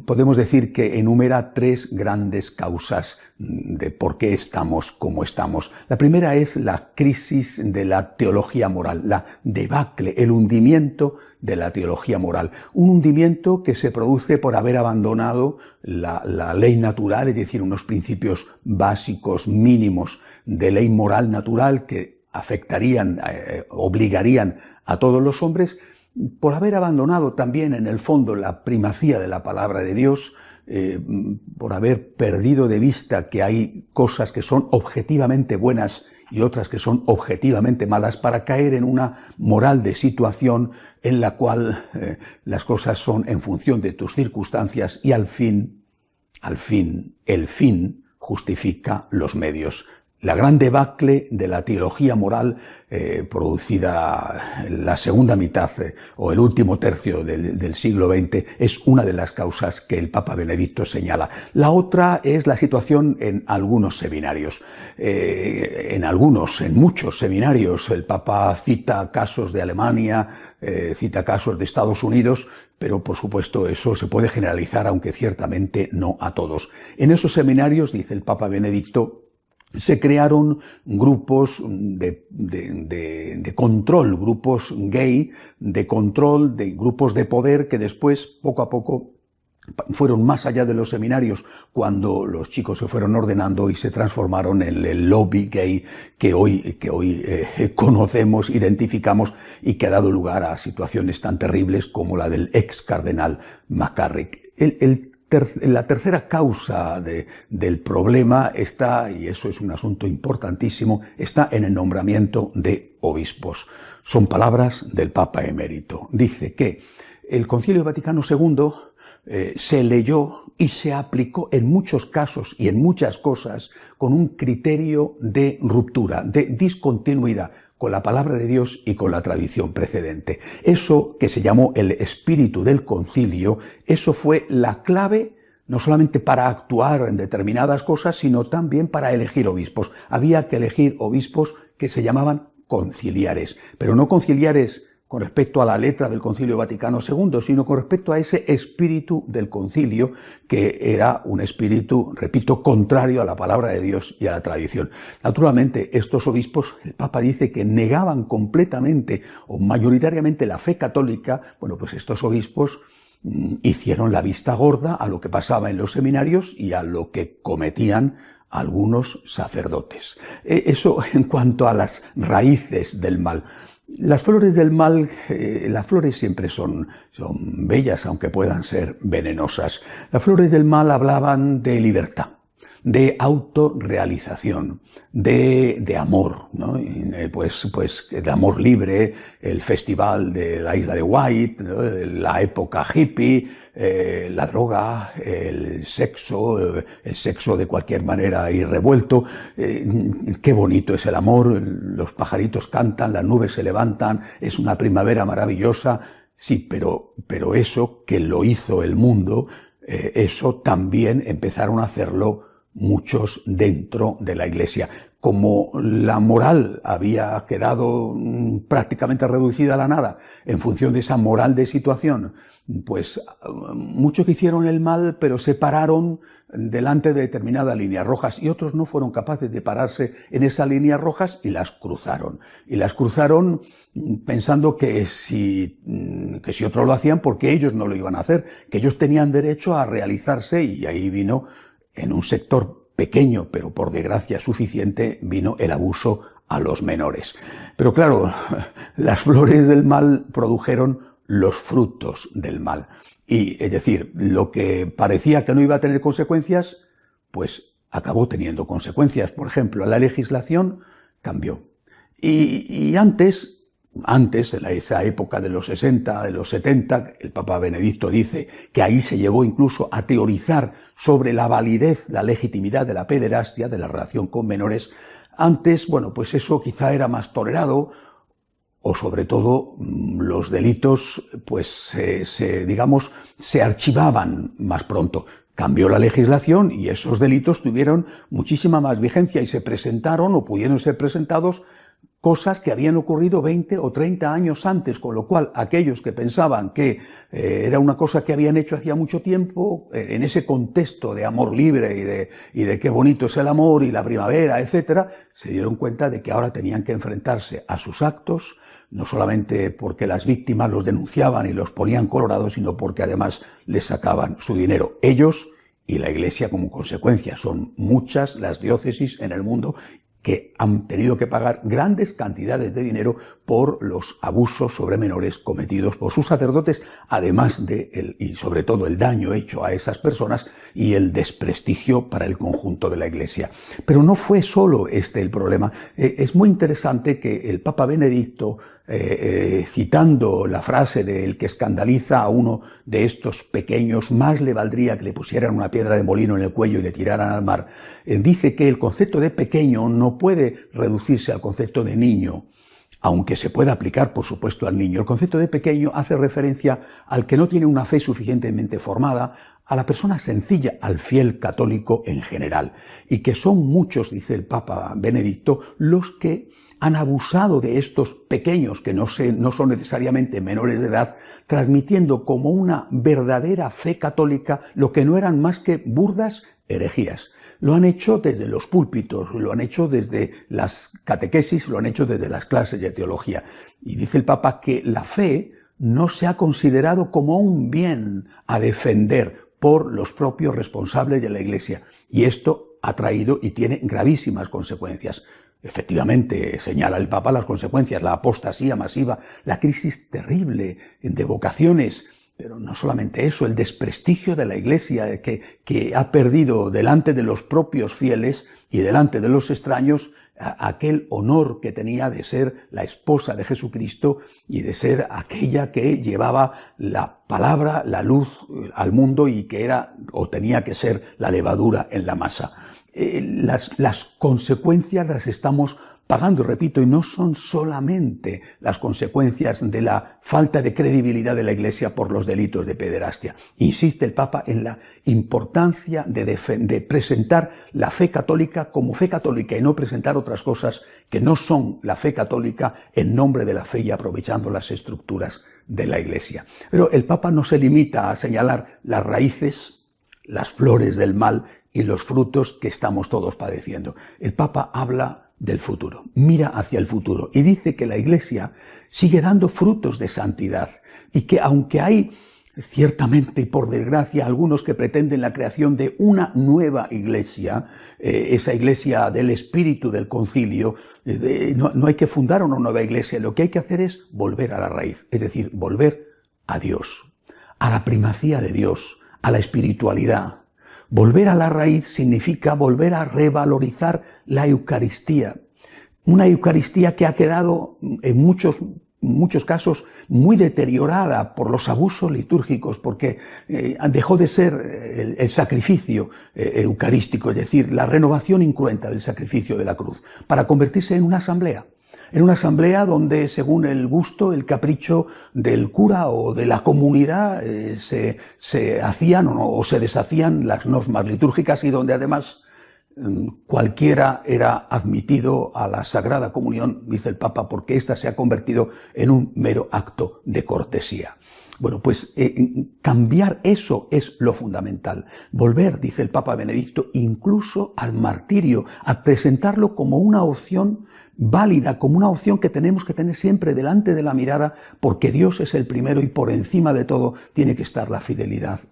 podemos decir que enumera tres grandes causas de por qué estamos como estamos. La primera es la crisis de la teología moral, la debacle, el hundimiento de la teología moral. Un hundimiento que se produce por haber abandonado la ley natural, es decir, unos principios básicos, mínimos de ley moral natural que afectarían, obligarían a todos los hombres, por haber abandonado también en el fondo la primacía de la palabra de Dios, por haber perdido de vista que hay cosas que son objetivamente buenas y otras que son objetivamente malas, para caer en una moral de situación en la cual las cosas son en función de tus circunstancias y al fin, el fin justifica los medios. La gran debacle de la teología moral producida en la segunda mitad o el último tercio del siglo XX es una de las causas que el Papa Benedicto señala. La otra es la situación en algunos seminarios. En muchos seminarios, el Papa cita casos de Alemania, cita casos de Estados Unidos, pero por supuesto eso se puede generalizar, aunque ciertamente no a todos. En esos seminarios, dice el Papa Benedicto, se crearon grupos de control, grupos gay, de control, de grupos de poder que después, poco a poco, fueron más allá de los seminarios cuando los chicos se fueron ordenando y se transformaron en el lobby gay que hoy conocemos, identificamos y que ha dado lugar a situaciones tan terribles como la del ex cardenal McCarrick. La tercera causa del problema está, y eso es un asunto importantísimo, está en el nombramiento de obispos. Son palabras del Papa Emérito. Dice que el Concilio Vaticano II se leyó y se aplicó en muchos casos y en muchas cosas con un criterio de ruptura, de discontinuidad con la palabra de Dios y con la tradición precedente. Eso que se llamó el espíritu del concilio, eso fue la clave no solamente para actuar en determinadas cosas, sino también para elegir obispos. Había que elegir obispos que se llamaban conciliares, pero no conciliares con respecto a la letra del Concilio Vaticano II, sino con respecto a ese espíritu del concilio, que era un espíritu, repito, contrario a la palabra de Dios y a la tradición. Naturalmente, estos obispos, el Papa dice que negaban completamente o mayoritariamente la fe católica. Bueno, pues estos obispos hicieron la vista gorda a lo que pasaba en los seminarios y a lo que cometían algunos sacerdotes. Eso en cuanto a las raíces del mal. Las flores del mal, las flores siempre son bellas, aunque puedan ser venenosas. Las flores del mal hablaban de libertad, de autorrealización, de amor, ¿no? Pues el amor libre, el festival de la isla de White, ¿no? La época hippie, la droga, el sexo de cualquier manera y revuelto. Qué bonito es el amor, los pajaritos cantan, las nubes se levantan, es una primavera maravillosa. Sí, pero eso que lo hizo el mundo, eso también empezaron a hacerlo muchos dentro de la Iglesia. Como la moral había quedado prácticamente reducida a la nada en función de esa moral de situación, pues muchos que hicieron el mal, pero se pararon delante de determinadas líneas rojas, y otros no fueron capaces de pararse en esas líneas rojas y las cruzaron. Y las cruzaron pensando que si otros lo hacían, porque ellos no lo iban a hacer, que ellos tenían derecho a realizarse, y ahí vino, en un sector pequeño, pero por desgracia suficiente, vino el abuso a los menores. Pero claro, las flores del mal produjeron los frutos del mal. Y, es decir, lo que parecía que no iba a tener consecuencias, pues acabó teniendo consecuencias. Por ejemplo, la legislación cambió. Y antes, en esa época de los 60, de los 70, el Papa Benedicto dice que ahí se llegó incluso a teorizar sobre la validez, la legitimidad de la pederastia, de la relación con menores. Antes, bueno, pues eso quizá era más tolerado, o sobre todo los delitos, pues se archivaban más pronto. Cambió la legislación y esos delitos tuvieron muchísima más vigencia y se presentaron o pudieron ser presentados cosas que habían ocurrido 20 o 30 años antes, con lo cual aquellos que pensaban que era una cosa que habían hecho hacía mucho tiempo, en ese contexto de amor libre y de qué bonito es el amor y la primavera, etcétera, se dieron cuenta de que ahora tenían que enfrentarse a sus actos, no solamente porque las víctimas los denunciaban y los ponían colorados, sino porque además les sacaban su dinero. Ellos y la Iglesia como consecuencia. Son muchas las diócesis en el mundo que han tenido que pagar grandes cantidades de dinero por los abusos sobre menores cometidos por sus sacerdotes, además y sobre todo el daño hecho a esas personas y el desprestigio para el conjunto de la Iglesia. Pero no fue solo este el problema. Es muy interesante que el Papa Benedicto, citando la frase de el que escandaliza a uno de estos pequeños, más le valdría que le pusieran una piedra de molino en el cuello y le tiraran al mar, dice que el concepto de pequeño no puede reducirse al concepto de niño, aunque se pueda aplicar, por supuesto, al niño. El concepto de pequeño hace referencia al que no tiene una fe suficientemente formada, a la persona sencilla, al fiel católico en general, y que son muchos, dice el Papa Benedicto, los que han abusado de estos pequeños, que no son necesariamente menores de edad, transmitiendo como una verdadera fe católica lo que no eran más que burdas herejías. Lo han hecho desde los púlpitos, lo han hecho desde las catequesis, lo han hecho desde las clases de teología. Y dice el Papa que la fe no se ha considerado como un bien a defender por los propios responsables de la Iglesia. Y esto ha traído y tiene gravísimas consecuencias. Efectivamente, señala el Papa las consecuencias, la apostasía masiva, la crisis terrible de vocaciones, pero no solamente eso, el desprestigio de la Iglesia que ha perdido delante de los propios fieles y delante de los extraños aquel honor que tenía de ser la esposa de Jesucristo y de ser aquella que llevaba la palabra, la luz al mundo y que era o tenía que ser la levadura en la masa. Las consecuencias las estamos pagando, repito, y no son solamente las consecuencias de la falta de credibilidad de la Iglesia por los delitos de pederastia. Insiste el Papa en la importancia de presentar la fe católica como fe católica y no presentar otras cosas que no son la fe católica en nombre de la fe y aprovechando las estructuras de la Iglesia. Pero el Papa no se limita a señalar las raíces, las flores del mal y los frutos que estamos todos padeciendo. El Papa habla del futuro, mira hacia el futuro y dice que la Iglesia sigue dando frutos de santidad y que aunque hay ciertamente y por desgracia algunos que pretenden la creación de una nueva Iglesia, esa Iglesia del espíritu del concilio, no hay que fundar una nueva Iglesia, lo que hay que hacer es volver a la raíz, es decir, volver a Dios, a la primacía de Dios, a la espiritualidad. Volver a la raíz significa volver a revalorizar la Eucaristía. Una Eucaristía que ha quedado en muchos casos muy deteriorada por los abusos litúrgicos, porque dejó de ser el sacrificio eucarístico, es decir, la renovación incruenta del sacrificio de la cruz, para convertirse en una asamblea. En una asamblea donde, según el gusto, el capricho del cura o de la comunidad, se hacían o se deshacían las normas litúrgicas y donde además cualquiera era admitido a la Sagrada Comunión, dice el Papa, porque ésta se ha convertido en un mero acto de cortesía. Bueno, pues cambiar eso es lo fundamental. Volver, dice el Papa Benedicto, incluso al martirio, a presentarlo como una opción válida, como una opción que tenemos que tener siempre delante de la mirada, porque Dios es el primero y por encima de todo tiene que estar la fidelidad a